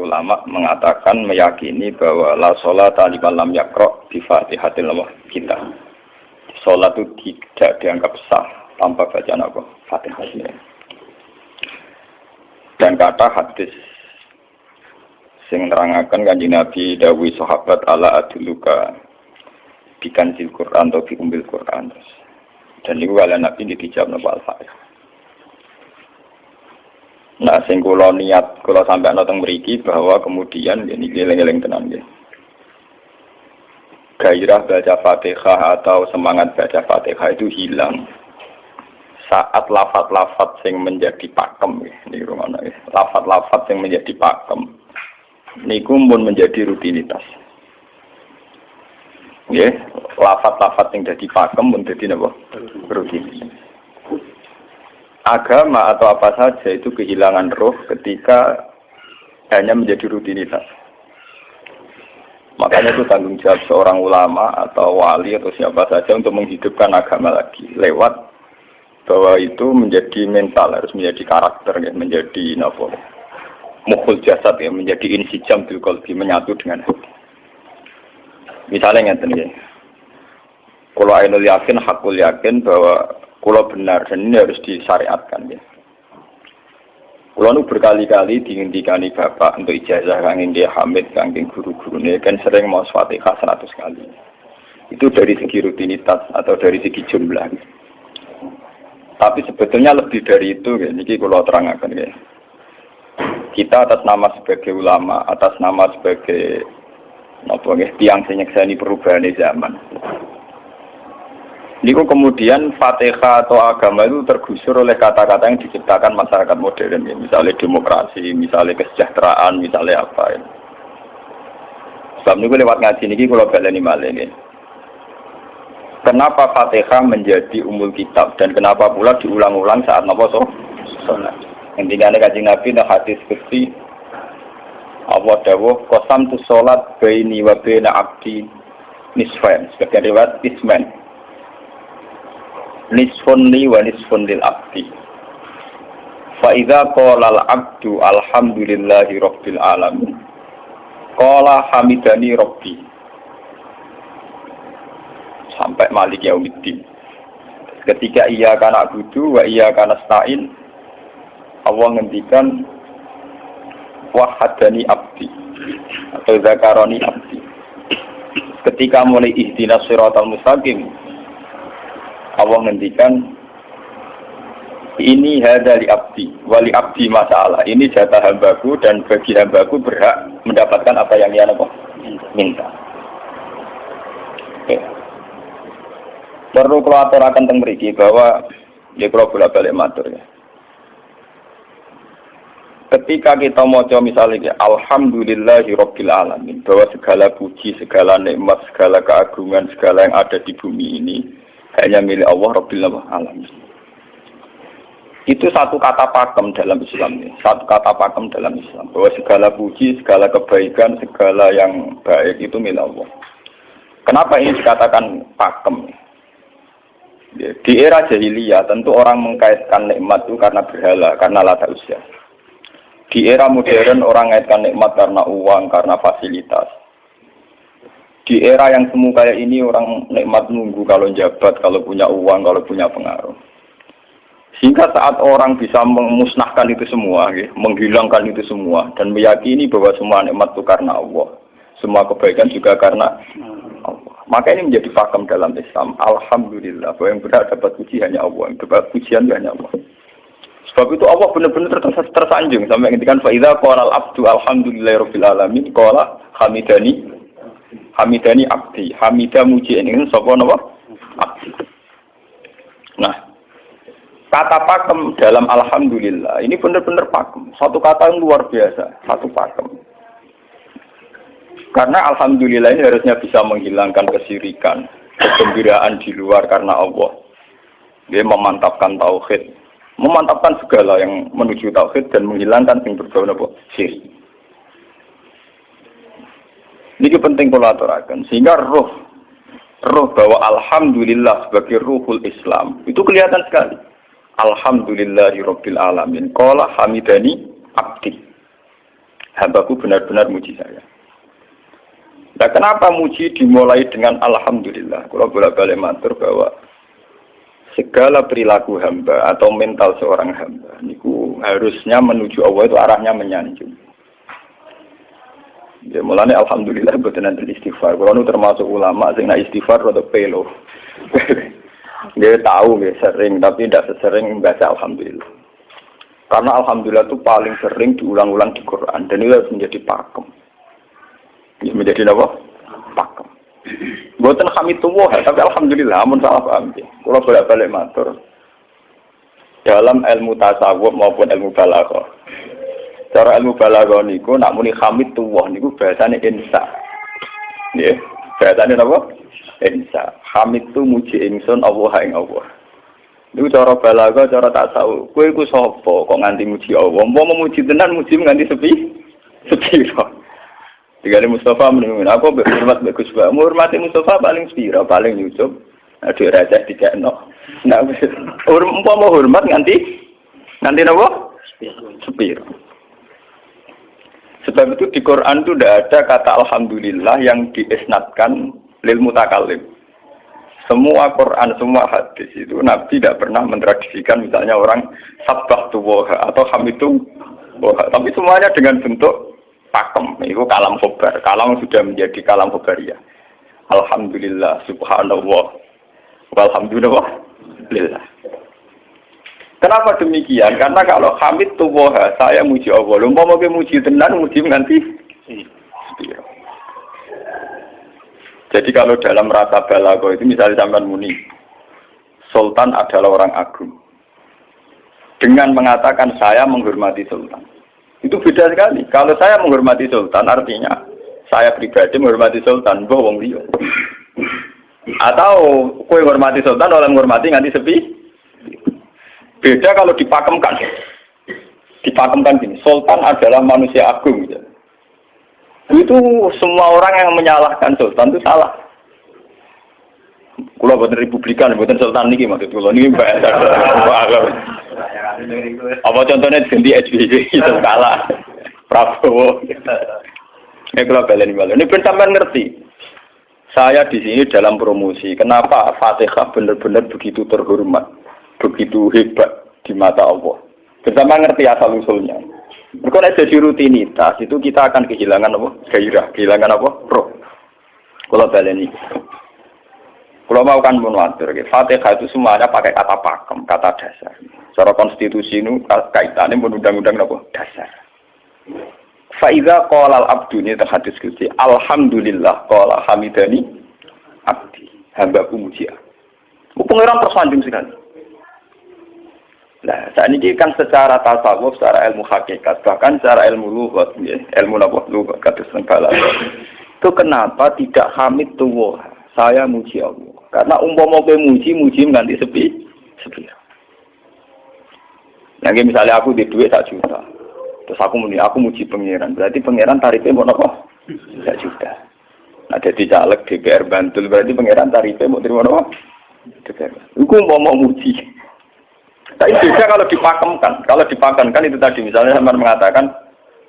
Ulama mengatakan meyakini bahwa la sholata liman lam yaqra bi Fatihatil kitab. Salat itu tidak dianggap sah tanpa bacaan apa? Fatihah. Dan kata hadis sing nerangaken Kanjeng Nabi dawuh sahabat ala aduluka bikanzil Quran atau bi umbil Quran. Dan niku kalian Nabi dijawab napa Al-Fatihah. Nah, sing kula niat kula sampeyan teng mriki bahwa kemudian ini eling-eling tenan nggih. Gairah baca Fatihah atau semangat baca Fatihah itu hilang saat lafaz-lafaz yang menjadi pakem nggih. Niku ngono nggih. Lafaz-lafaz yang menjadi pakem niku pun menjadi rutinitas. Nggih, lafaz-lafaz yang jadi pakem pun dadi napa? Rutinitas. Agama atau apa saja itu kehilangan roh ketika hanya menjadi rutinitas. Makanya itu tanggung jawab seorang ulama atau wali atau siapa saja untuk menghidupkan agama lagi lewat bahwa itu menjadi mental, harus menjadi karakter, ya, menjadi nafsu, mukhul jasad, ya, menjadi insijam bil qalbi, menyatu dengan hati. Misalnya ngeten nggih. Kalau ainul yakin, hakul yakin bahwa kulo benar dan ini harus disyariatkan ya. Kulo nu berkali-kali dihentikan bapak untuk ijazah kangge dia Hamid kangge guru-gurune kan sering mau Fatihah 100 kali. Itu dari segi rutinitas atau dari segi jumlah. Tapi sebetulnya lebih dari itu ya. Niki kulo terangaken ya. Kita atas nama sebagai ulama, atas nama sebagai napa nggih tiyang sing nyekseni perubahan zaman. Niku kemudian Fatihah atau agama itu tergusur oleh kata-kata yang diciptakan masyarakat modern, ya. Misalnya demokrasi, misalnya kesejahteraan, misalnya apa. Ya. Sebab niku lewat ngaji niki kula baleni malih nggih. Kenapa Fatihah menjadi umul kitab dan kenapa pula diulang-ulang saat napa salat? Intinya Kanjeng Nabi nang hadis qudsi Allah dawuh qasam tu salat baini wa baina abdi nisfain. Sebagian riwayat isman. Nisfun li wa nisfun lil abdi. Fa idza qala al abdu alhamdulillahi rabbil alamin. Qala hamidani rabbi. Sampai malik yaumiddin. Ketika ia kana abudu wa ia kana nasta'in, Allah ngendikan wahadani abdi atau zakaroni abdi. Ketika mulai ihdinas siratal mustaqim, Allah ngendikan ini hadza li abdi wali abdi masalah. Ini jatah hambaku dan bagi hambaku berhak mendapatkan apa yang ia minta. Okay. Perlu kalau aturaken teng mriki bahwa ya kula bolak-balik matur ya. Ketika kita maca misalnya alhamdulillahi rabbil alamin, bahwa segala puji, segala nikmat, segala keagungan, segala yang ada di bumi ini hanya milik Allah Rabbil Alamin. Itu satu kata pakem dalam Islam. Satu kata pakem dalam Islam. Bahwa segala puji, segala kebaikan, segala yang baik itu milik Allah. Kenapa ini dikatakan pakem? Di era jahiliyah tentu orang mengkaitkan nikmat itu karena berhala, karena lata usia. Di era modern orang mengaitkan nikmat karena uang, karena fasilitas. Di era yang semu kayak ini orang nikmat nunggu kalau jabat, kalau punya uang, kalau punya pengaruh. Sehingga saat orang bisa memusnahkan itu semua, menghilangkan itu semua, dan meyakini bahwa semua nikmat itu karena Allah, semua kebaikan juga karena Allah. Maka ini menjadi pakem dalam Islam. Alhamdulillah, bahwa yang berhak dapat puji hanya Allah, yang dapat pujian hanya Allah. Sebab itu Allah benar-benar tersanjung sampai ngendikan fa idza qala al-abdu alhamdulillahirabbil alamin qala hamidani abdi, hamidah muji ini sapa napa? Abdi. Nah, kata pakem dalam alhamdulillah ini benar-benar pakem. Satu kata yang luar biasa, satu pakem. Karena alhamdulillah ini harusnya bisa menghilangkan kesyirikan, kegembiraan di luar karena Allah. Dia memantapkan tauhid, memantapkan segala yang menuju tauhid dan menghilangkan yang berbau napa? Syirik. Ini penting kalau aturakan, sehingga roh bahwa alhamdulillah sebagai ruhul Islam itu kelihatan sekali. Alhamdulillahirabbil alamin. Qala hamidani abdi. hambaku benar-benar muji saya. Nah, kenapa muji dimulai dengan alhamdulillah? Kalau bolak-balik matur bahwa segala perilaku hamba atau mental seorang hamba niku harusnya menuju Allah itu arahnya menyanjung. Ya mulane alhamdulillah boten enten istighfar. Kalau nu termasuk ulama sing nak istighfar rada pelo. Dia tahu ya sering tapi tidak sesering membaca alhamdulillah. Karena alhamdulillah itu paling sering diulang-ulang di Quran dan itu harus menjadi pakem. Ya, menjadi apa? Pakem. Buatan hamidullah, tapi alhamdulillah, amun salah paham ya. Kalau bolak-balik matur dalam ilmu tasawuf maupun ilmu balaghah. Cara ilmu balaghah niku nak muni hamidullah niku bahasane insa. Ya, bahasane apa? Insa. Hamid tu muji ingsun Allah ing Allah. Niku cara balaghah, cara tasawuf. Kowe iku sapa kok nganti muji Allah? Mau memuji tenan muji nganti sepi? Sepiro. Digane Mustafa mending aku hormat bagus Pak. Hormati Mustafa paling sepira, paling nyucup. Ada raja dikekno. Nah, umpama hormat nganti napa? Sepira. Sebab itu di Quran itu tidak ada kata alhamdulillah yang diisnadkan lil mutakallim. Semua Quran, semua hadis itu Nabi tidak pernah mentradisikan misalnya orang sabbahtu wa atau hamidu wa. Tapi semuanya dengan bentuk pakem, itu kalam khobar. Kalam sudah menjadi kalam khobariyah. Alhamdulillah, subhanallah, walhamdulillah, lillah. Kenapa demikian? Karena kalau hamid tuwoha, saya muji Allah. Lumpah mau muji tenan, muji nanti. Jadi kalau dalam rasa balaghah itu misalnya sampean muni, Sultan adalah orang agung. Dengan mengatakan saya menghormati Sultan. Itu beda sekali. Kalau saya menghormati Sultan, artinya saya pribadi menghormati Sultan, mbah wong liya. Atau kowe menghormati Sultan, orang menghormati nganti sepi. Beda kalau dipakemkan. Dipakemkan gini, Sultan adalah manusia agung. Gitu. Itu semua orang yang menyalahkan Sultan itu salah. Kalau buatan Republikan, buatan Sultan ini maksud kalau ini bahasa apa contohnya ganti SBY itu kalah Prabowo. Kalau balen ini sampean ngerti. Saya di sini dalam promosi. Kenapa Fatihah benar-benar begitu terhormat, begitu hebat di mata Allah. Bersama ngerti asal usulnya. Kalau jadi rutinitas itu kita akan kehilangan apa? Gairah, kehilangan apa? Roh. Kalau balen ini. Kalau mau kan mengatur, Fatihah itu semuanya pakai kata pakem, kata dasar. Secara konstitusi ini kaitannya undang-undang apa? Dasar. Faiza qala al-abdu ini terhadis kunci. Alhamdulillah qala hamidani abdi. Hambaku muji aku. Pengiran tersanjung sekali. Nah, saat ini kan secara tasawuf, secara ilmu hakikat, bahkan secara ilmu lughat, ya, ilmu apa? Lughat kata sengkala. Itu kenapa tidak hamid tuwah? Saya muji Allah. Karena umpama kowe muji nganti sepi. Yang misalnya aku di duit 1 juta. Terus aku muji pangeran. Berarti pangeran tarifnya mau apa? 1 juta. Nah, jadi caleg DPR Bantul berarti pangeran tarifnya mau terima apa? DPR. Iku mau muji. Tapi beda kalau dipakemkan. Kalau dipakemkan itu tadi misalnya sampean mengatakan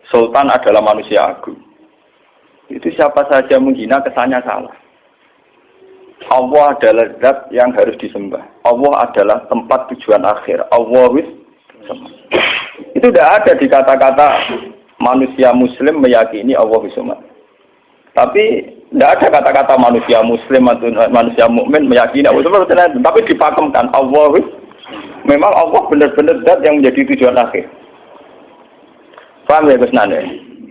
Sultan adalah manusia agung. Itu siapa saja menghina kesannya salah. Allah adalah zat yang harus disembah. Allah adalah tempat tujuan akhir. Allah wis. Itu tidak ada di kata-kata manusia muslim meyakini Allah wis-somat. Tapi tidak ada kata-kata manusia muslim atau manusia mukmin meyakini Allah wis-somat. Tapi dipakemkan Allah wis. Memang Allah benar-benar zat yang menjadi tujuan akhir. Paham ya Gus Nane?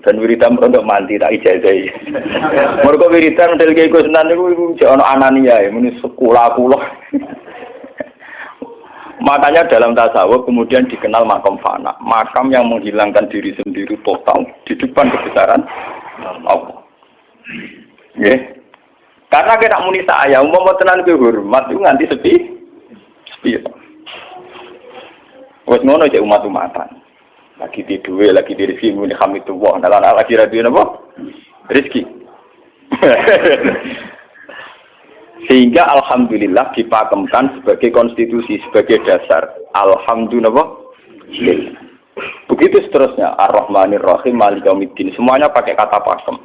Dan wiridan untuk mandi tak ijazahi. Mereka wiridan model kayak Gus Nane itu jangan anania ya, ini sekolah. Makanya dalam tasawuf kemudian dikenal makam fana, makam yang menghilangkan diri sendiri total di depan kebesaran Allah. Ya, karena kita muni saya, umpama tenan ke hormat itu nganti sepi. Wes ngono cek umat-umatan. Lagi di duwe, lagi di rezeki muni hamidullah, dalan lagi radio napa? Rezeki. Sehingga alhamdulillah dipakemkan sebagai konstitusi, sebagai dasar. Alhamdulillah. Begitu seterusnya, Ar-Rahmanir Rahim, Maliki Yaumiddin, semuanya pakai kata pakem.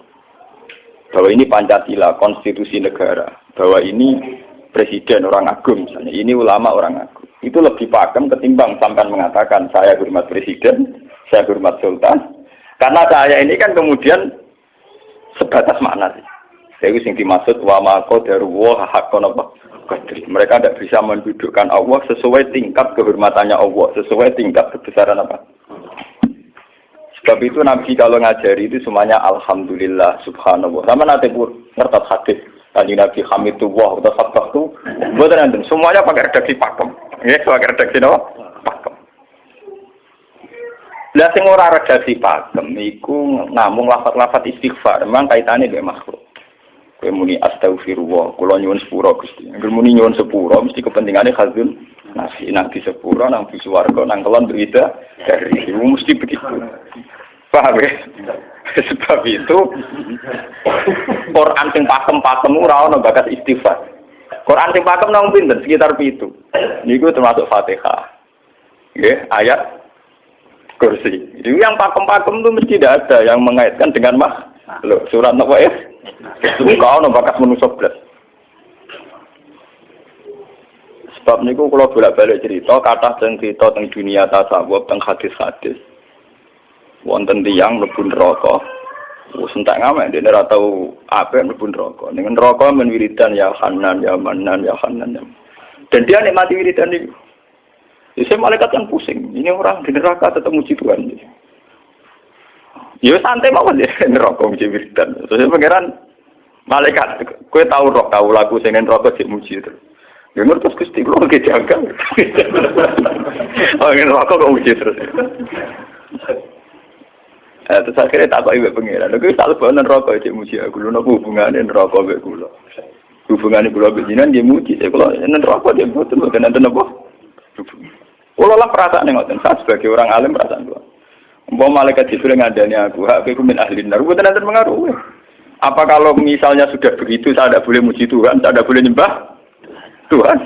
Bahwa ini Pancasila, konstitusi negara. Bahwa ini presiden orang agung misalnya, ini ulama orang agung. Itu lebih pakem ketimbang sampai mengatakan saya hormat presiden, saya hormat sultan. Karena saya ini kan kemudian sebatas makna sih. Saya yang dimaksud wa ma qadaru wa haqqan apa qadri. Mereka tidak bisa mendudukkan Allah sesuai tingkat kehormatannya Allah, sesuai tingkat kebesaran apa. Sebab itu Nabi kalau ngajari itu semuanya alhamdulillah subhanallah. Sama nanti pun ngertas hadis tadi Nabi Hamidullah atau Sabtu, bukan nanti semuanya pakai redaksi pakem. Ya, pakai redaksi apa? Pakem. Lah sing ora redaksi pakem iku namung lafaz-lafaz istighfar, memang kaitane dengan makhluk. Kowe muni astagfirullah, kula nyuwun sepura Gusti. Angger muni nyuwun sepura mesti kepentingane khazun nasi nang di sepura nang di swarga nang kelon berita dari mesti begitu. Paham ya? Sebab itu Quran sing pakem-pakem ora ono bakat istighfar. Quran sing pakem nang pinten sekitar 7. Niku termasuk Fatihah. Nggih, ayat kursi. Jadi yang pakem-pakem itu mesti tidak ada yang mengaitkan dengan makhluk. Surat apa ya? Enggak ono bakat manusia blas. Sebab niku kula bolak-balik cerita kathah teng cerita teng dunia tasawuf teng hadis-hadis. Wonten tiyang mlebu neraka. Wis entek ngamek dene ora tau apik mlebu neraka. Ning neraka men wiridan ya Hanan ya Manan ya Hanan. Dan dia nikmati wiridan iki. Jadi malaikat kan pusing. Ini orang di neraka tetap muji Tuhan. Ya santai mawon ya neraka muji wiridan. Terus pangeran malaikat kowe tau roh kau lagu sing neraka sik muji terus. Ya ngertos Gusti kula ge jaga. Oh neraka kok muji terus. Terus akhirnya tak kok ibu pengiran. Lalu tak lepas neraka cek muji aku. Lalu apa hubungannya neraka ibu kula? Hubungannya kula bejinan dia muji. Saya kula neraka dia betul bukan ada apa? Kula lah perasaan yang ngoten. Saya sebagai orang alim perasaan kula. Umpama malaikat Jibril ngadani aku, aku min ahli neraka. Bukan ada pengaruh. Apa kalau misalnya sudah begitu saya tidak boleh muji Tuhan, saya tidak boleh nyembah Tuhan?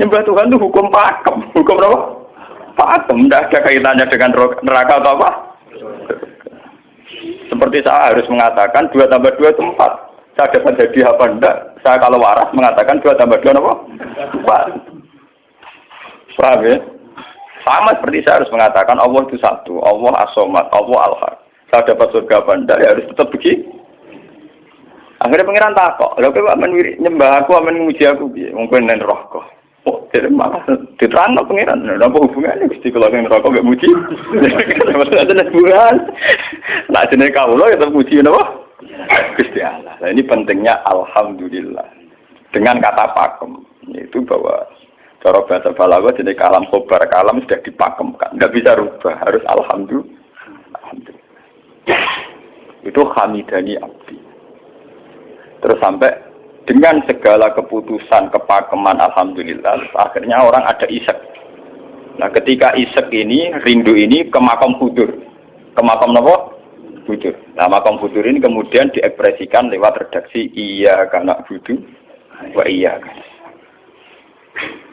Nyembah Tuhan itu hukum pakem. Hukum apa? Pakem. Tidak ada kaitannya dengan neraka atau apa? Seperti saya harus mengatakan 2 tambah 2 itu 4. Saya dapat jadi apa enggak? Saya kalau waras mengatakan 2 tambah 2 apa? 4. Paham ya? Sama seperti saya harus mengatakan Allah itu satu. Allah as-somad, Allah al-haq. Saya dapat surga apa enggak? Ya harus tetap begitu. Akhirnya pengiran takok. Lalu kalau aman nyembah aku, aman muji aku. Mungkin nen rohko. Oh, jadi malah diterang no pengiran. Apa hubungannya? Gusti kalau yang rokok gak muji. Maksudnya ada hubungan. Nah, jenis kaulah ya terpuji apa? Gusti Allah. Nah, ini pentingnya alhamdulillah. Dengan kata pakem, yaitu bahwa cara bahasa balaghah jenis kalam khobar kalam sudah dipakemkan. Enggak bisa rubah, harus alhamdulillah. Itu hamidani abdi. Terus sampai dengan segala keputusan kepakeman alhamdulillah, akhirnya orang ada isek. Nah, ketika isek ini, rindu ini ke makam futur. Ke makam apa? Futur. Nah, makam futur ini kemudian diekspresikan lewat redaksi iya kana budu wa iya kan.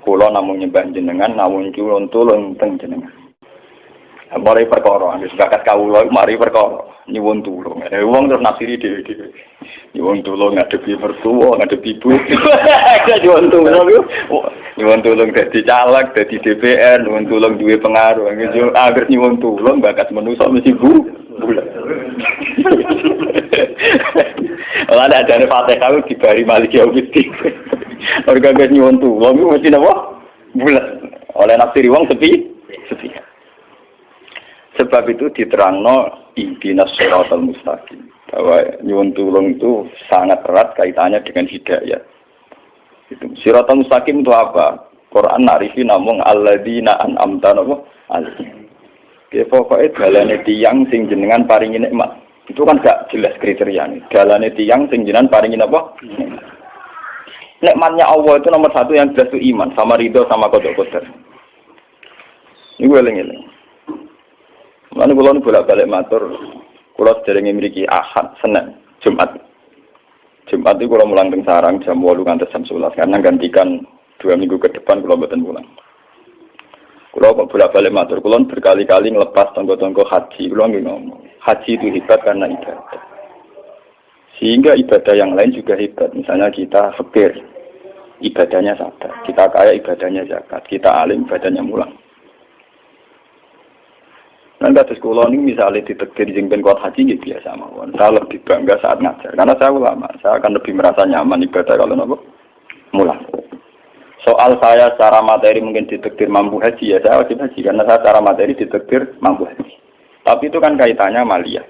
Kula namung nyembah jenengan, namung culun tulung teng jenengan. Mari perkara, wis bakat kawula mari perkara nyuwun tulung. Wong terus nafsiri dhewe-dhewe. Nyuwun tulung ngadepi mertua, ngadepi ibu. Nyuwun tulung. Nyuwun tulung dadi caleg, dadi DPR, nyuwun tulung duwe pengaruh. Agar nyuwun tulung bakat manusa mesti bulat. Lah ada Fatihah dibari Maliki Yaumiddin. Orga gak nyuwun tulung mesti napa? Bulat. Oleh nafsiri wong sepi. Sebab itu diterangno ihdinas shiratal mustaqim. Bahwa nyuwun tulung itu sangat erat kaitannya dengan hidayah. Itu shiratal mustaqim itu apa? Quran narifi namung alladzina an'amta alaihim. Ki pokoke dalane tiyang sing jenengan paringi nikmat. Itu kan gak jelas kriteriane. Dalane tiyang sing jenengan paringi apa? Nikmatnya Allah itu nomor 1 yang jelas itu iman sama ridho sama qada-qadar. Niku eling-eling. Mana kalau nu bolak-balik matur, kalau sedereng memiliki Ahad, Senin, Jumat. Jumat itu kalau mulang teng sarang jam 8 ngantos jam 11 karena gantikan 2 minggu ke depan kalau mboten pulang. Kalau kok bolak-balik matur, kulon berkali-kali ngelepas tonggo-tonggo haji, kulon ngomong, haji itu hebat karena ibadah. Sehingga ibadah yang lain juga hebat. Misalnya kita fakir, ibadahnya sadar. Kita kaya, ibadahnya zakat. Kita alim, ibadahnya mulang. Nah, kados kulon ini misalnya ditekdir jengben kuat haji, gitu biasa mawon. Saya lebih bangga saat ngajar, karena saya ulama. Saya akan lebih merasa nyaman ibadah kalau nopo mulang. Soal saya secara materi mungkin ditakdir mampu haji, ya saya wajib haji. Karena saya secara materi ditakdir mampu haji. Tapi itu kan kaitannya maliyah.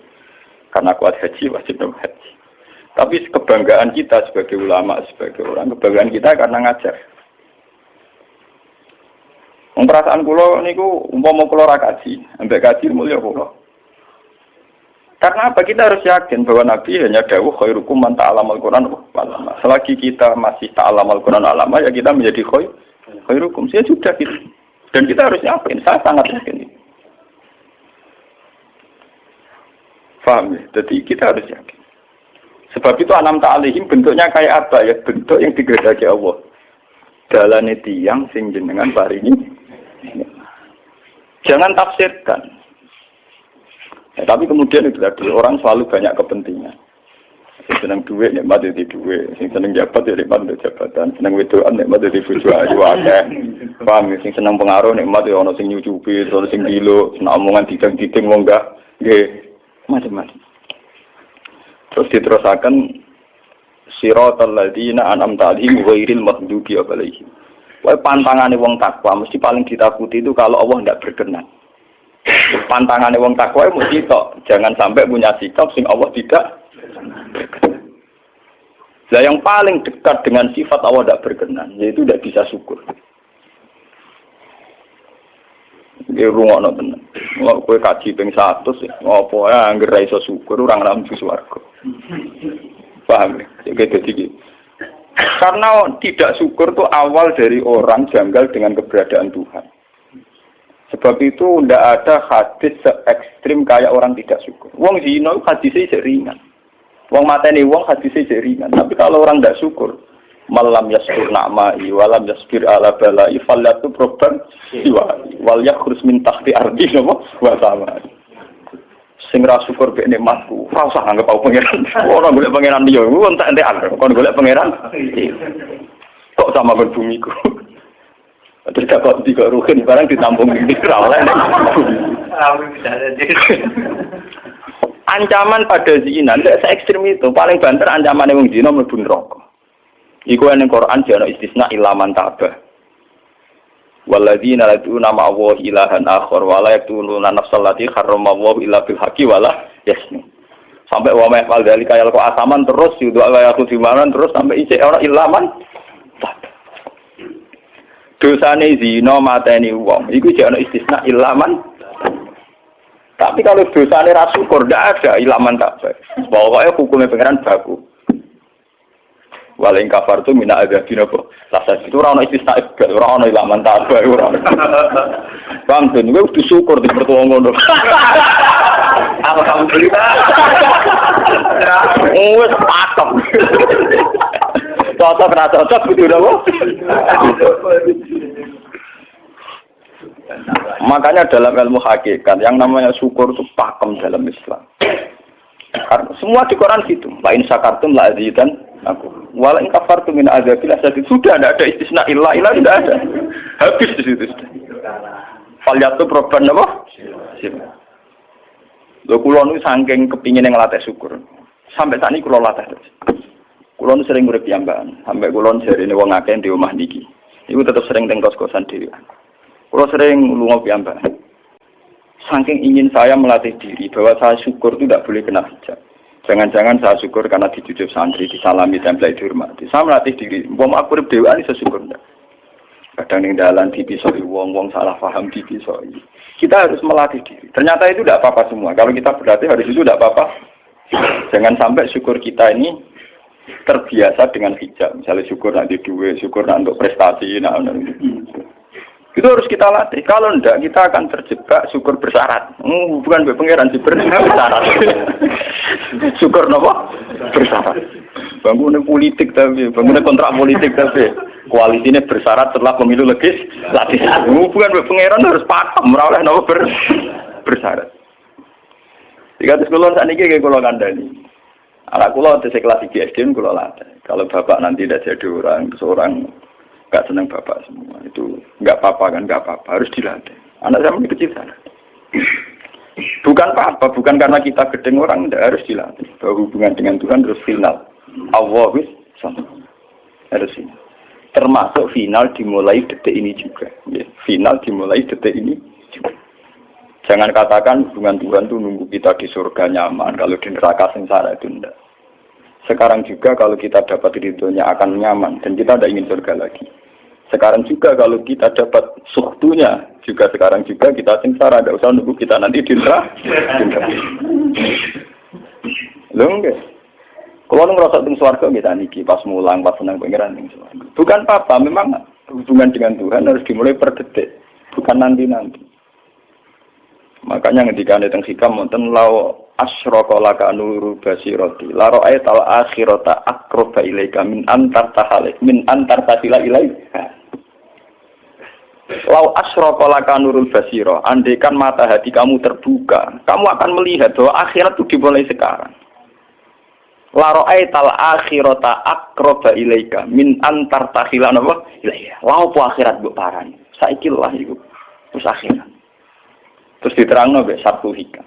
Karena kuat haji, wajib haji. Tapi kebanggaan kita sebagai ulama, sebagai orang, kebanggaan kita karena ngajar. Perasaan kulo niku umpama kulo ra kaji, ambek kaji mulya kulo. Karena apa? Kita harus yakin bahwa Nabi hanya dawuh khairukum man ta'allamal Qur'an wa 'allama. Selagi kita masih ta'allamal Qur'an wa 'allama, ya kita menjadi khairukum. Saya sudah gitu. Dan kita harus yakin, saya sangat yakin itu. Paham ya? Jadi kita harus yakin. Sebab itu anam ta'alihim bentuknya kayak apa ya? Bentuk yang digedaki Allah. Dalane tiyang sing jenengan paringi. Jangan tafsirkan. Ya, tapi kemudian itu tadi orang selalu banyak kepentingan. Sing seneng duit nikmat di duit, sing seneng jabat ya nikmat di jabatan, seneng wedokan nikmat di bojo ayu akeh. Paham, sing seneng pengaruh nikmat ya ana sing nyucupi, ana sing gilo, seneng omongan didang-diding wong enggak nggih macam-macam. Terus diterusaken siratal ladzina an'amta 'alaihim ghairil maghdubi 'alaihim. Wae pantangane wong takwa mesti paling ditakuti itu kalau Allah tidak berkenan. Pantangannya wong takwa mesti tok, jangan sampai punya sikap sing Allah tidak berkenan. Nah, yang paling dekat dengan sifat Allah tidak berkenan, yaitu tidak bisa syukur. Iki rungokno tenan. Mau kowe kaji ping 100 ya, ngopo ae anggere ra iso syukur ora ngambu swarga. Paham ya? Jadi karena tidak syukur itu awal dari orang janggal dengan keberadaan Tuhan. Sebab itu tidak ada hadis se-ekstrim kayak orang tidak syukur. Wong zina hadisnya ringan. Wong mateni wong hadisnya ringan. Tapi kalau orang tidak syukur, malam yaskur na'ma'i walam yaskir ala bala'i falyatu proban wal yakhruj min tahti ardi wa sama. Sing ra syukur mek nikmatku, ora usah anggap aku pangeran. Ora golek pangeran liya, ku entek-entekan. Kon golek pangeran. Kok sama kon bumiku. Terus kok tiga ruhin barang ditampung di oleh. Ancaman pada zina tidak se-ekstrim itu. Paling banter ancaman yang zina mlebu neraka. Iku ning Quran jana istisna ilaman tabah. Walladzina yad'una ma'a ilahan akhar wa la yaqtuluna nafsal lati harramallahu illa bil haqqi wa la yasnu. Sampai wa ma fal dalika yal kok asaman terus yudu ayatu dimanan terus sampai isih ora ilaman. Dosane zina mateni wong iku jek ana istisna ilaman. Tapi kalau dosane ra syukur ndak ada ilaman tak. Pokoke hukume pangeran baku. Waling kafar tu mina adzabina po. Rasa itu ora ana istisna ora ana ilaman tak ora. Bang ben kowe kudu syukur di pertuwa ngono. Alhamdulillah. Wes patok. Cocok ra cocok kudu napa? Makanya dalam ilmu hakikat yang namanya syukur itu pakem dalam Islam. Karena semua di Quran gitu. La in syakartum la azidan aku. Wa la in kafartum min azabil asyad. Sudah tidak ada istisna illa tidak ada. Habis di situ sudah. Falyatu proban apa? Lho kula nu saking kepingin ngelatih syukur. Sampai saat ini kula latih terus. Kula nu sering urip piyambakan. Sampai kula jarine wong akeh di omah niki. Iku tetep sering teng kos-kosan dhewe. Kalau sering lunga piyambak, saking ingin saya melatih diri bahwa saya syukur itu tidak boleh kena hijab. Jangan-jangan saya syukur karena dijujuk santri, disalami, tempel, dihormati. Saya melatih diri, mau aku urip dhewean iso syukur ndak. Kadang ning dalan dipisoi wong-wong salah paham dipisoi. Kita harus melatih diri. Ternyata itu tidak apa-apa semua. Kalau kita berlatih hari itu tidak apa-apa. Jangan sampai syukur kita ini terbiasa dengan hijab. Misalnya syukur nanti duit, syukur nanti untuk prestasi, itu harus kita latih. Kalau enggak, kita akan terjebak syukur bersyarat. Bukan pangeran bersyarat. Syukur apa? Bersyarat. Bangunnya politik tapi, bangunnya kontrak politik tapi. Koalisinya bersyarat setelah pemilu legislatif. Hubungan pangeran harus pakem, ora oleh napa bersyarat. Jika sekolah saat ini kayak kalau kandani, anak kulo di kelas SD kulo latih. Kalau bapak nanti tidak jadi orang, seorang nggak senang bapak semua itu nggak apa-apa kan, nggak apa-apa, harus dilatih. Anak saya masih kecil sana. Bukan apa-apa, bukan karena kita gedeng orang, tidak harus dilatih. Bahwa hubungan dengan Tuhan terus final. Allah sama harus final. Termasuk final dimulai detik ini juga. Ya, final dimulai detik ini juga. Jangan katakan hubungan Tuhan itu nunggu kita di surga nyaman, kalau di neraka sengsara itu tidak. Sekarang juga kalau kita dapat ridhonya akan nyaman dan kita tidak ingin surga lagi. Sekarang juga kalau kita dapat suhtunya, juga sekarang juga kita sengsara, tidak usah nunggu kita nanti di neraka. Loh enggak. Kalau ngerasa teng swarga kita niki pas mulang pas senang pangeran ning swarga. Bukan apa-apa, memang hubungan dengan Tuhan harus dimulai per detik, bukan nanti-nanti. Makanya ketika ane teng hikam wonten law asyraqa laka nuru basirati la ra'aital akhirata aqraba ilaika min antar tasila ilaika. Law asyraqa laka nurul basira, andaikan mata hati kamu terbuka, kamu akan melihat bahwa akhirat itu dimulai sekarang. La ra'aital akhirata aqraba ilaika min antar tasila napa ilaika. Law po akhirat mbok parani. Saiki lah iku. Terus akhirat. Terus diterangno mbek satu hikam.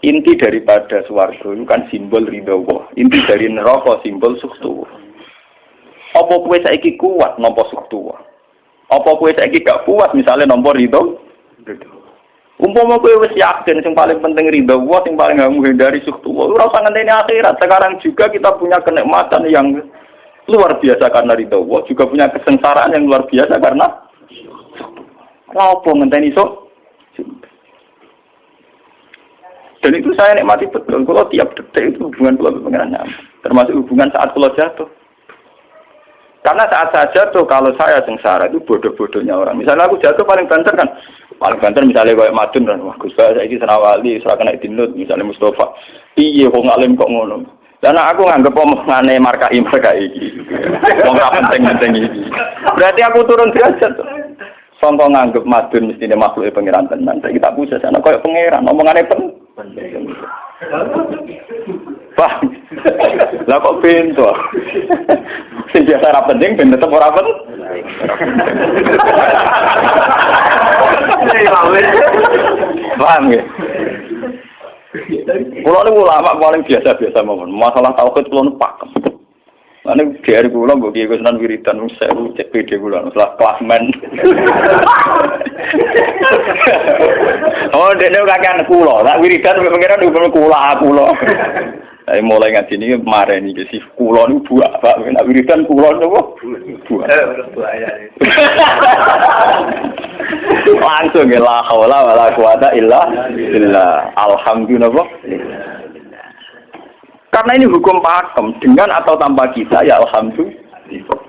Inti daripada swarga itu kan simbol ridha Allah. Inti dari neraka simbol suktu. Apa kowe saiki kuat nampa suktu? Apa kowe saiki gak kuat misalnya nampa ridha? Umpama kowe wis yakin sing paling penting ridha Allah, sing paling gak menghindari suktu. Ora usah ngenteni akhirat. Sekarang juga kita punya kenikmatan yang luar biasa karena ridha Allah, juga punya kesengsaraan yang luar biasa karena apa ngenteni sok? Dan itu saya nikmati betul. Kalau tiap detik itu hubungan kalau pengenalan, termasuk hubungan saat kalau jatuh. Karena saat saya jatuh, kalau saya sengsara itu bodoh-bodohnya orang. Misalnya aku jatuh paling banter kan, paling banter misalnya kayak Madun dan wah Gus saya ini Senawali, serah kena dinut, misalnya Mustafa. Iya kok ngalim kok ngono. Dan aku nganggep omongane markai iki. Wong ora penting-penting iki. Berarti aku turun derajat. Sangka nganggep Madun mestine makhluke pangeran tenan. Saiki tak puja sana koyo pangeran, omongane penting. Wah, lah kok pintu? Sing biasa ora penting ben tetep ora penting. Paham ya? Kulo niku ulama paling biasa-biasa mawon. Masalah tauhid kulo nu pakem. Ane dari kulo mbok kiye Gunan wiridan wis sewu cek PD kulo masalah klasmen. Oh, dene kakean kulo. Lah wiridan pengiran hukum kulo. Ayo mulai ngaji ini kemarin ini si kulo ini buah pak, nak wiridan kulo itu buah. Langsung ya la haula wala quwata illa billah. Alhamdulillah. Karena ini hukum pakem dengan atau tanpa kita ya alhamdulillah.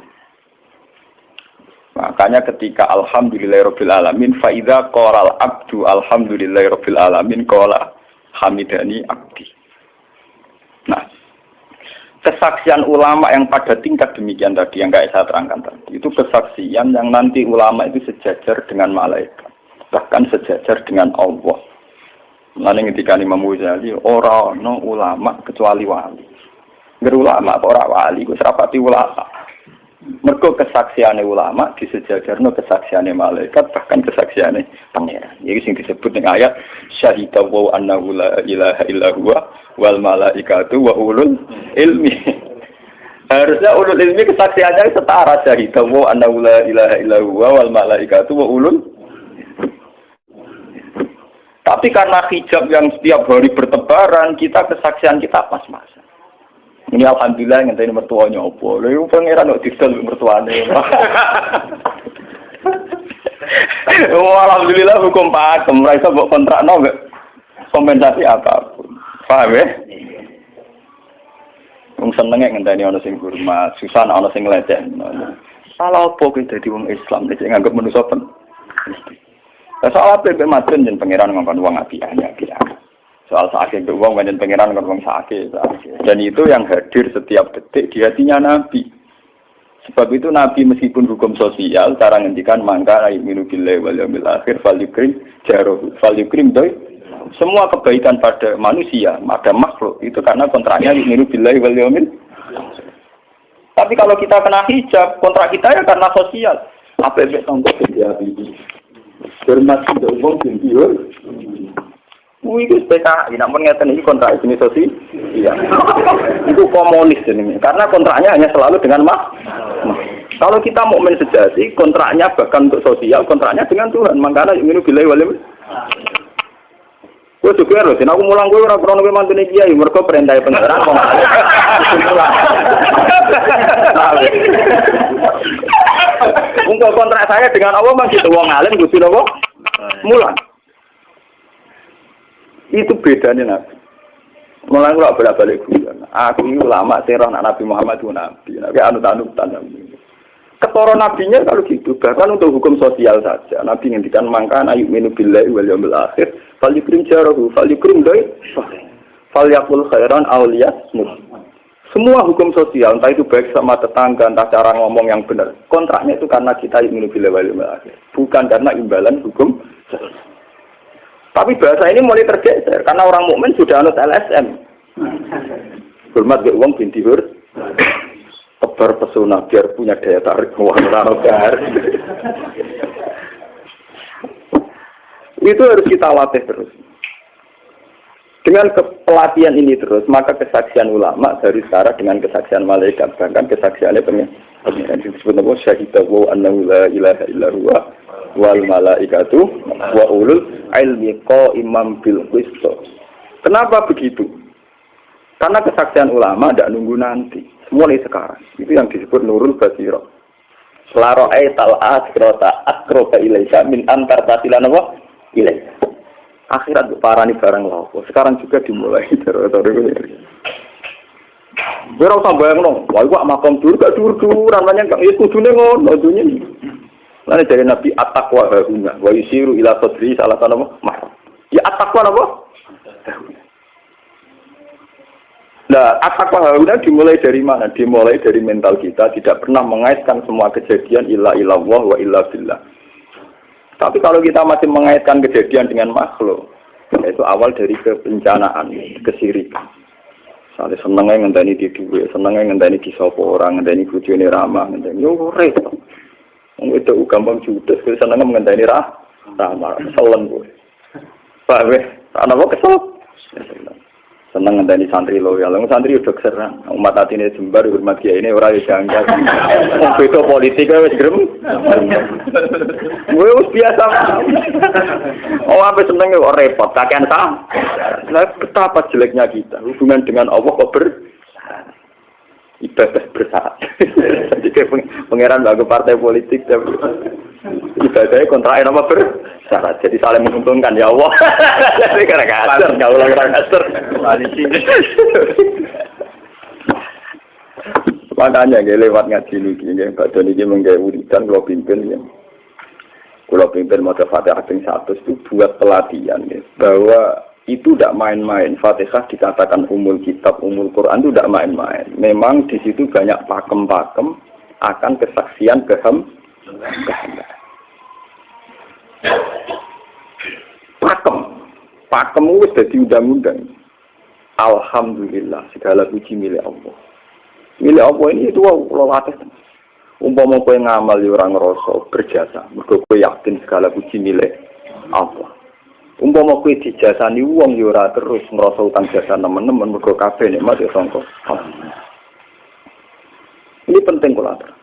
Makanya ketika alhamdulillahirabbil alamin fa idza qala al abdu alhamdulillahirabbil alamin qala hamidani abdi. Nah, kesaksian ulama yang pada tingkat demikian tadi yang kayak saya terangkan tadi, itu kesaksian yang nanti ulama itu sejajar dengan malaikat, bahkan sejajar dengan Allah. Lalu ketika Imam Ghazali, orang no ulama kecuali wali. Ulama orang wali, gue serapati ulama. Mergo kesaksiannya ulama disejajarno kesaksiannya malaikat, bahkan kesaksiannya pangeran. Jadi sing disebut dengan ayat syahida wa annahu la ilaha illa huwa wal malaikatu wa ulul ilmi. Harusnya ulul ilmi kesaksiannya setara syahida wa annahu la ilaha illa huwa wal malaikatu wa ulul. Tapi karena hijab yang setiap hari bertebaran, kita kesaksian kita pas-pasan. Ini alhamdulillah ngenteni mertuanya opo. Lha iku pangeran kok didol mertuane. Oh, alhamdulillah hukum pakem, ora iso mbok kontrakno mbek kompensasi apapun. Paham ya? Wong senenge ngenteni ana sing hormat, susah ana sing leceh. Salah opo ki dadi wong Islam nek nganggep manusa pen. Soal apa yang macam dan pangeran ngomong uang apiannya kira. Soal sakit uang dan pangeran ngomong sakit. Dan itu yang hadir setiap detik di hatinya Nabi. Sebab itu Nabi meskipun hukum sosial, cara ngendikan mangka yu'minu billahi wal yawmil akhir falyukrim jarohu falyukrim doi. Semua kebaikan pada manusia, pada makhluk itu karena kontraknya yu'minu billahi wal yawmil. Tapi kalau kita kena hijab, kontrak kita ya karena sosial. Apa yang tanggung jawab ini? Hormat tidak umum tinggiul. Itu PKI, namun ngeten ini kontrak jenis sosial. Iya. Itu komunis ini. Karena kontraknya hanya selalu dengan kalau kita mukmin sejati, kontraknya bahkan untuk sosial, kontraknya dengan Tuhan. Makanya yu'minu billahi wal yawmil. Gue juga harus, aku mulang gue orang krono mantune kiai, mereka perintah pengeran kok. Untuk kontrak saya dengan Allah masih itu wong alim Gusti napa? Mulang. Itu bedanya Nabi. Mulang kula bolak-balik guyon. Aku ini ulama sing roh Nabi Muhammad itu nabi. Nabi anut-anutan nabi. Ketara nabinya kalau gitu, bahkan untuk hukum sosial saja. Nabi ngendikan mangkana yu'minu billahi wal yawmil akhir, falyukrim jarahu, falyukrim doi, falyakul khairan awliyasmut. Semua hukum sosial, entah itu baik sama tetangga, entah cara ngomong yang benar. Kontraknya itu karena kita yu'minu billahi wal yawmil akhir, bukan karena imbalan hukum sosial. Tapi bahasa ini mulai tergeser, karena orang mukmin sudah anut LSM. Hormat ke uang binti hur. Tebar pesona biar punya daya tarik warna. Itu harus kita latih terus. Dengan pelatihan ini terus, maka kesaksian ulama dari sekarang dengan kesaksian malaikat, bahkan kesaksiannya pengiran disebut nama syahidahu annahu la ilaha illa huwa wal malaikatu wa ulul ilmi qaimam bil qist. Kenapa begitu? Karena kesaksian ulama tidak nunggu nanti. Mulai sekarang. Itu yang disebut nurul basirah. Selaro'ai tal'at krota akroba ilaika min antar tasilan apa? Ilaika. Akhirat parani barang laku. Sekarang juga dimulai. Gue rasa bayang dong. Wah, gue makom dulu, gak dur-dur. Namanya kan, ya kudune ngono. Lalu dari Nabi at-taqwa hahuna. Wa yusiru ila sodri salah sana apa? Ya at-taqwa apa? Nah, at-taqwa hauna dimulai dari mana? Dimulai dari mental kita, tidak pernah mengaitkan semua kejadian illa illallah wa illa billah. Tapi kalau kita masih mengaitkan kejadian dengan makhluk, itu awal dari kebencanaan, kesirikan. Misalnya senengnya ngenteni di duwe, senengnya ngenteni di sapa orang, ngenteni bojone ramah, ngenteni yo repot. Wong itu gampang judes, senengnya ngenteni ramah, selen kowe. Pak weh, ana kok kesel. Seneng ngenteni santri loyal. Santri udah keserang. Umat atine jembar hormat kiai ini ora iso janggal. Beda politik wis grem. Wis biasa. Oh, apa seneng kok repot, kakean ta. Lah betapa jeleknya kita. Hubungan dengan Allah kok ibadah bersyarat. Jadi pangeran bagi partai politik ibadahnya kontraknya apa bersyarat. Jadi saling menguntungkan ya Allah. Jadi kadang-kadang nggak ulang kasar. Makanya lewat ngaji ini, Pak Doni ini menggawe wiridan kalau pimpin ya. Kalau pimpin model Fatihah yang 100 itu buat pelatihan ya, bahwa itu tidak main-main. Fatihah dikatakan umul kitab, umul Quran itu tidak main-main. Memang di situ banyak pakem-pakem akan kesaksian kehendak. Pakem itu sudah diundang-undang. Alhamdulillah, segala puji milik Allah. Milik Allah ini itu Allah latih. Umpama kowe ngamal ya ora ngrasa berjasa, mergo kowe yakin segala puji milik Allah. Umpama kowe dijasani wong ya ora terus ngrasa utang jasa nemen-nemen mergo kabeh nikmat ya sangka. Ini penting kula atur.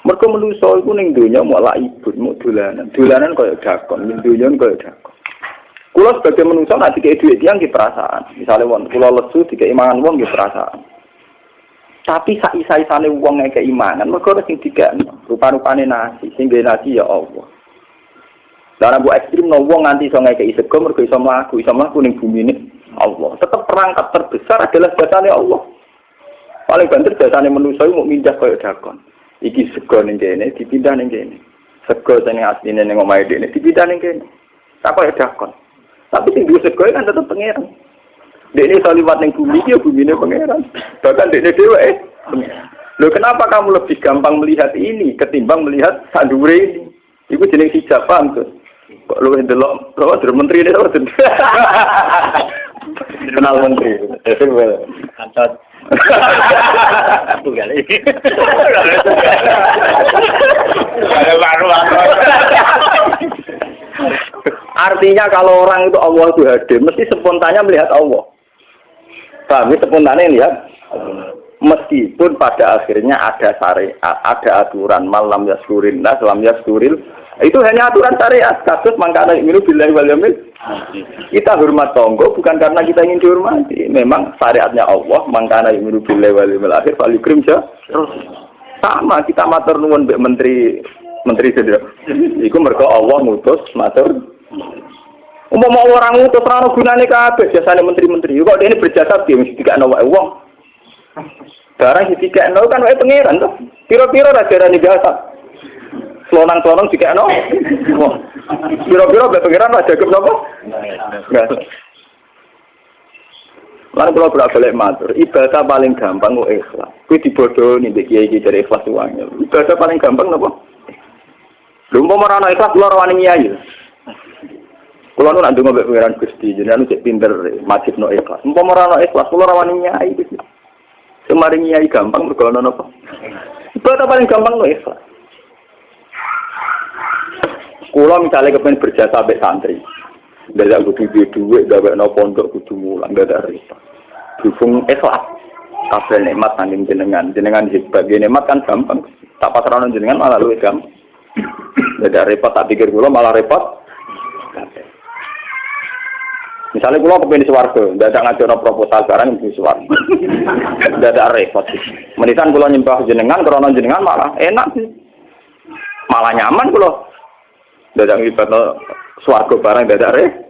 Mergo manusa iku ning donya malah ibut muk dolanan. Dolanan kaya dakon, ning donya kaya dakon. Kula sebagai manusa nek dikek dhuwit tiyang ki perasaan. Misale wong kula lesu dikek imangan wong ki perasaan. Tapi sak isa-isane wong nek keimanan mergo sing dikekno rupa-rupane nasi, sing ngene nasi ya Allah. Lah bu ekstrim no wong nganti iso ngekeki sego mergo iso mlaku ning bumine Allah. Tetap perangkat terbesar adalah jasane Allah. Paling banter jasane manusa iku mung mindah kaya dakon. Iki sego ning kene dipindah ning kene. Sego sing asline ning omahe dene dipindah ning kene. Tak kaya dakon. Tapi sing duwe sego kan tetep pangeran. Dene iso liwat ning bumi iki ya bumine pangeran. Bahkan dene dhewe pangeran. Loh kenapa kamu lebih gampang melihat ini ketimbang melihat sandure ini? Iku jeneng hijab paham tuh. Kok lu ndelok menteri ini apa? Kenal menteri. Kantor. Tunggal iki. Artinya kalau orang itu Allah itu hadir, mesti spontannya melihat Allah. Paham? Spontannya lihat. Meskipun pada akhirnya ada syariat, ada aturan malam yaskurin nas, lam yaskuril. Itu hanya aturan syariat. Kasus mangkana minu billahi wal yaumil. Kita hormat tonggo bukan karena kita ingin dihormati. Memang syariatnya Allah mangkana minu billahi wal yaumil akhir fal yukrim sama kita matur nuwun mbek menteri sedaya. Iku mergo Allah ngutus matur. Umpama orang ngutus ora gunane kabeh jasane menteri-menteri. Kok dene berjasa piye mesti dikakno wae wong. Barang dikakno kan wae pangeran to. Pira-pira ra jarane jasa. Selonang-selonang dikakno. Pira-pira pangeran ra jagep napa? Enggak. Lan kula bolak-balik matur, ibadah paling gampang kok ikhlas. Kuwi dibodohi mbek kiai-kiai dari ikhlas wae. Ibadah paling gampang napa? Lha umpama ora ana ikhlas kula rawani nyai. Kula nu nak ndonga mbek pangeran Gusti, jenengan cek pinter majibno ikhlas. Umpama ora ana ikhlas kula rawani nyai iki. Semari nyai gampang mergo ana napa? Ibadah paling gampang kok ikhlas. Kula misalnya kepen berjasa mbek santri. Dadak kudu duwe gawekno pondok kudu mulang dadak repot. Dukung ikhlas. Kabeh nikmat saking jenengan hebat. Nikmat kan gampang. Tak pasrahno jenengan malah luwih gampang. Dadak repot tak pikir kula malah repot. Misalnya kula kepengin swarga, dadak ngajono proposal barang di swarga. Dadak repot. Menitan kula nyembah jenengan krana jenengan malah enak sih. Malah nyaman kula. Dadak ngibadno swarga barang dadak repot.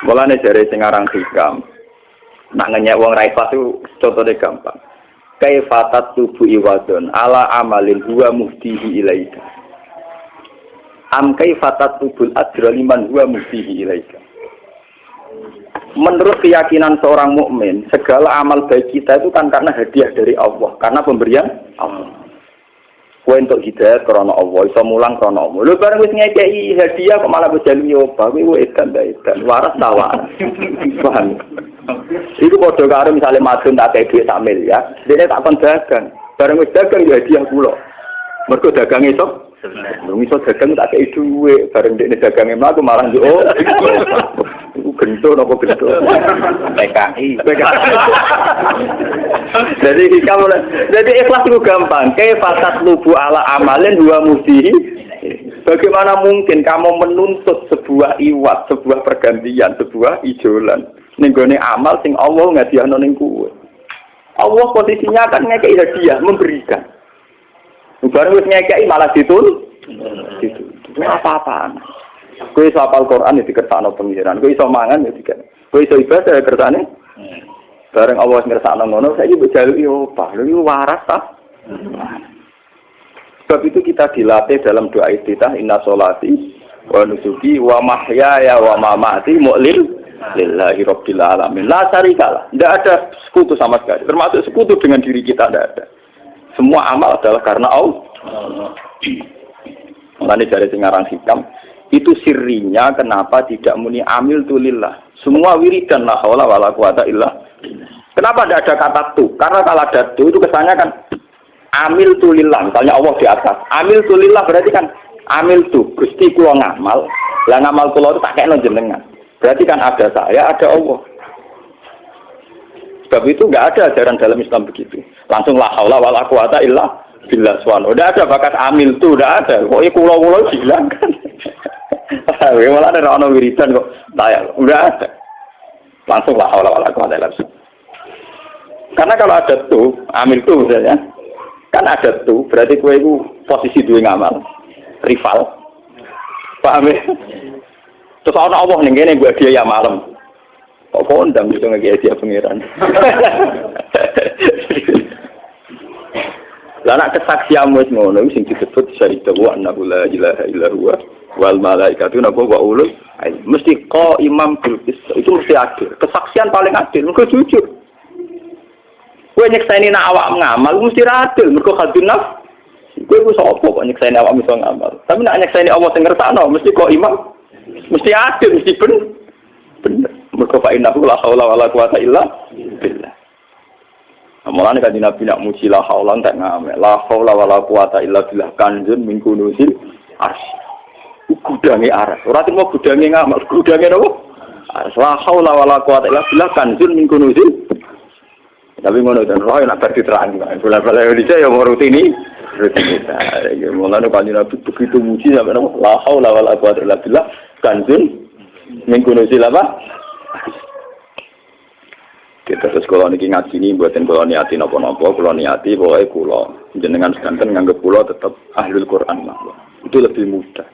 Mulane jare sing aran hikam. Nak ngenyek wong ra ikhlas itu contone gampang. Kaifatat tubu iwadon ala amalin huwa muhtihi ilaika. Am kaifatat tubul ajra liman huwa muhtihi ilaika. Menurut keyakinan seorang mukmin, segala amal baik kita itu kan karena hadiah dari Allah, karena pemberian Allah. Kowe entuk hidayah krana Allah, iso mulang krana Allah. Lho bareng wis ngekeki hadiah kok malah bejalu nyoba, kowe edan waras tawa. Paham? Iku padha karo misale madun tak kei dhuwit sak miliar, dene tak kon dagang. Bareng wis dagang ya hadiah kula. Mergo dagang iso dagang tak kei dhuwit, bareng dekne dagange mlaku malah yo. Iku gento napa gento? PKI. Jadi ikhlas itu gampang. Kaifatat lubu ala amalin huwa muhtihi. Bagaimana mungkin kamu menuntut sebuah iwat, sebuah pergantian, sebuah ijolan ning gone amal sing Allah ngadiahno ning kowe. Allah posisinya kan ngekeki hadiah, memberikan. Bareng wis ngekeki malah ditun. Itu apa-apaan. Kowe iso hafal Quran ya dikersakno pengiran, kowe iso mangan ya dikersakno. Kowe iso ibadah ya kersane. Bareng Allah ngersakno ngono, saiki mbok jaluki opah. Lho waras ta? Sebab itu kita dilatih dalam doa iftitah inna sholati wa nusuki wa mahyaya wa mamati lillahi rabbil alamin. La syarikalah. Tidak ada sekutu sama sekali. Termasuk sekutu dengan diri kita tidak ada. Semua amal adalah karena Allah. Mulane jare sing aran hikam itu sirrinya kenapa tidak muni amil tulillah. Semua wiridan la haula wala quwata illa. Kenapa tidak ada kata tu? Karena kalau ada tu itu kesannya kan amil tulillah. Misalnya Allah di atas. Amil tulillah berarti kan amil tu Gusti kula ngamal. Lah ngamal kula itu tak kekno jenengan. Berarti kan ada saya, ada Allah. Sebab itu enggak ada ajaran dalam Islam begitu. Langsung la haula wala quwata illa billah subhanahu. Enggak ada bakat amil tu, enggak ada. Kok kula-kula hilangkan. Malah ada orang wiridan kok tayang, udah ada. Langsung lah awal-awal aku ada langsung. Karena kalau ada tuh, amil tuh misalnya, kan ada tuh, berarti kue itu posisi dua ngamal, rival. Paham ya? Terus orang Allah nih gini buat dia ya malam. Kok kondang gitu nggak dia pengiran. Lah nak kesaksianmu wis ngono sing disebut syahida wa annahu la ilaha illa huwa wal malaikatu napa wa ulul mesti imam bil qist itu mesti adil. Kesaksian paling adil mergo jujur. Kowe nyekseni nak awak ngamal mesti adil, mergo khadun nafs. Kowe ku sapa kok nyekseni awak iso ngamal. Tapi nak nyekseni Allah sing ngersakno mesti kok imam. Mesti adil, mesti bener. Mergo fa innahu la haula wala quwata illa billah. Amalan kan Nabi nak muji la haula tak ngamal. La haula wala quwata illa billah kanjun min kunusil arsy. Gudange aras. Ora timo gudange ngamal, gudange napa? La haula wala quwata illa billah kanjun min kunusil. Tapi ngono dan roh nak diterang. Bola-bola Indonesia yang rutini. Mulane kan Nabi begitu muji sampai napa? La haula wala quwata illa billah kanjun min kunusil apa? Kita terus kalau niki ngaji ini buatin kalau niati nopo-nopo, kalau niati pokoknya kulo jenengan sekanten nganggep kulo tetap ahlul Quran lah. Itu lebih mudah.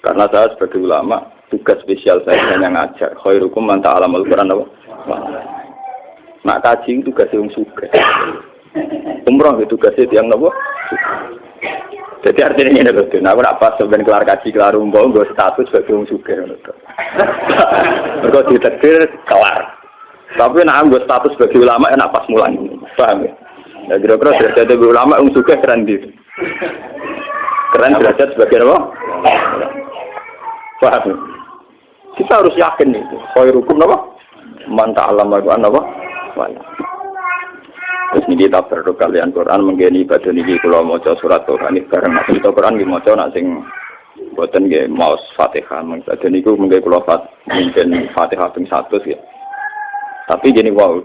Karena saya sebagai ulama tugas spesial saya hanya ngajar. Khairukum man ta'alamul Quran apa? Nak kaji tugas yang suka. Umroh itu tugasnya yang nopo. Jadi artinya ini loh, aku nak pas sebenarnya kelar kaji kelar umroh gue status sebagai yang suka. Mereka ditakdir kelar. Tapi nak gue status sebagai ulama enak pas mulang. Paham ya? Ya kira-kira derajat sebagai ulama yang suka keren gitu. Keren derajat sebagai apa? Paham ya? Kita harus yakin itu. Khairukum apa? Man ta'allama al-Qur'an apa? Terus ini kita berdoa kalian Quran menggeni ibadah niki kula maca surat Tuhan iki bareng nek kita Quran nggih maca nak sing boten nggih maos Fatihah ibadah niku mengke kula mungkin Fatihah ping 100 ya. Tapi gini wow,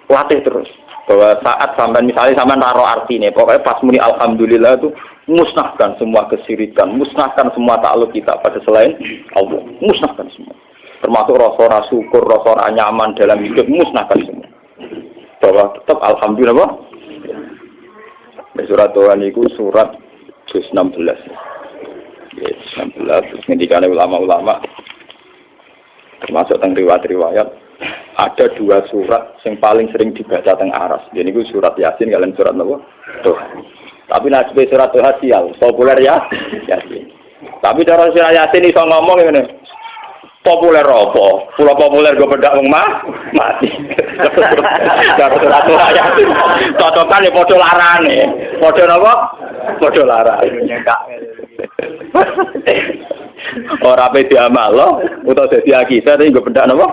latih terus bahwa saat sampai misalnya sampai naruh artinya, pokoknya pas muni alhamdulillah itu musnahkan semua kesirikan, musnahkan semua takluk kita pada selain Allah, musnahkan semua. Termasuk rasa syukur, rasa nyaman dalam hidup, musnahkan semua. Bahwa tetap alhamdulillah. Surat Tuhan itu surat 16. Yes, 16. Terus ngendikane ulama-ulama termasuk teng riwayat ada 2 surat yang paling sering dibaca teng aras. Jadi itu surat Yasin kalian surat apa? Tuhan. Tapi nasib surat Tuhan sial, populer ya Yasin. Tapi cara surat Yasin iso ngomong ngene. Populer apa? Pulau populer gue bedak wong mati. Cara surat Tuhan Yasin. Cocokan ya padha larane. Padha napa? Padha larane. Ora pe diamal lho, utawa dadi akidah iki gue bedak napa?